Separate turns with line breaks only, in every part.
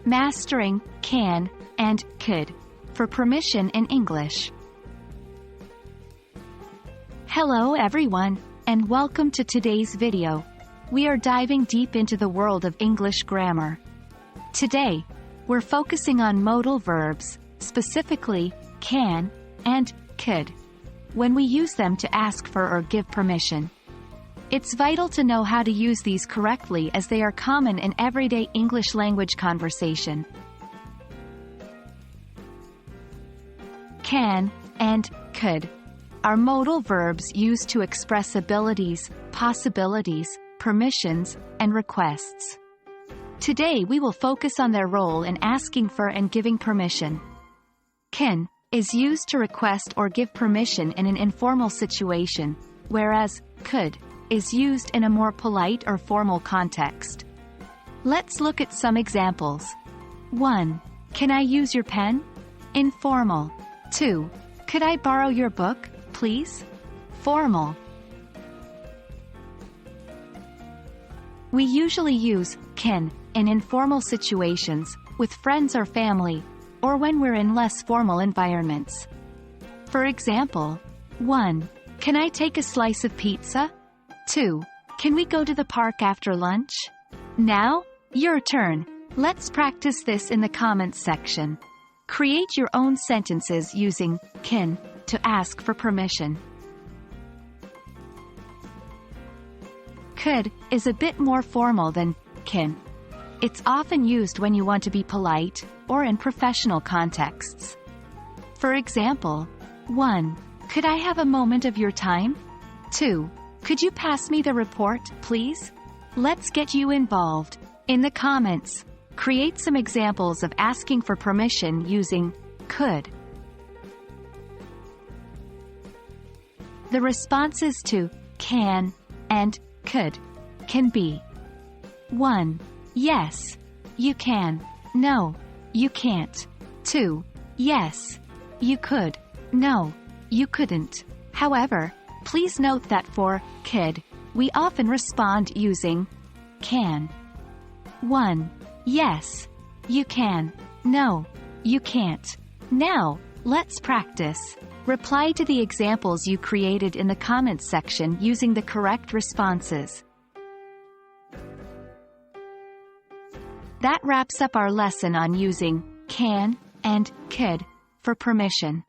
Mastering can and could for permission in English. Hello everyone, and welcome to today's video. We are diving deep into the world of English grammar. Today, we're focusing on modal verbs, specifically can and could, when we use them to ask for or give permission. It's vital to know how to use these correctly as they are common in everyday English language conversation. Can and could are modal verbs used to express abilities, possibilities, permissions, and requests. Today we will focus on their role in asking for and giving permission. Can is used to request or give permission in an informal situation, whereas could is used in a more polite or formal context. Let's look at some examples. 1. Can I use your pen? Informal. 2. Could I borrow your book, please? Formal. We usually use can in informal situations, with friends or family, or when we're in less formal environments. For example, 1. Can I take a slice of pizza? 2. Can we go to the park after lunch? Now, your turn. Let's practice this in the comments section. Create your own sentences using can to ask for permission. Could is a bit more formal than can. It's often used when you want to be polite or in professional contexts. For example, 1. Could I have a moment of your time? 2. Could you pass me the report, please? Let's get you involved. In the comments, create some examples of asking for permission using could. The responses to can and could can be 1. Yes, you can. No, you can't. 2. Yes, you could. No, you couldn't. However, please note that for could, we often respond using can. 1. Yes, you can. No, you can't. Now, let's practice. Reply to the examples you created in the comments section using the correct responses. That wraps up our lesson on using can and could for permission.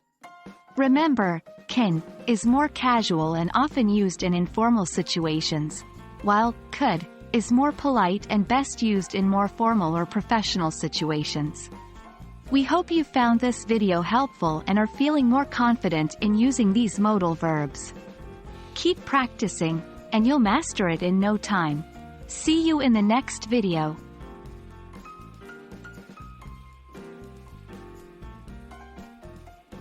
Remember, can is more casual and often used in informal situations, while could is more polite and best used in more formal or professional situations. We hope you found this video helpful and are feeling more confident in using these modal verbs. Keep practicing, and you'll master it in no time. See you in the next video.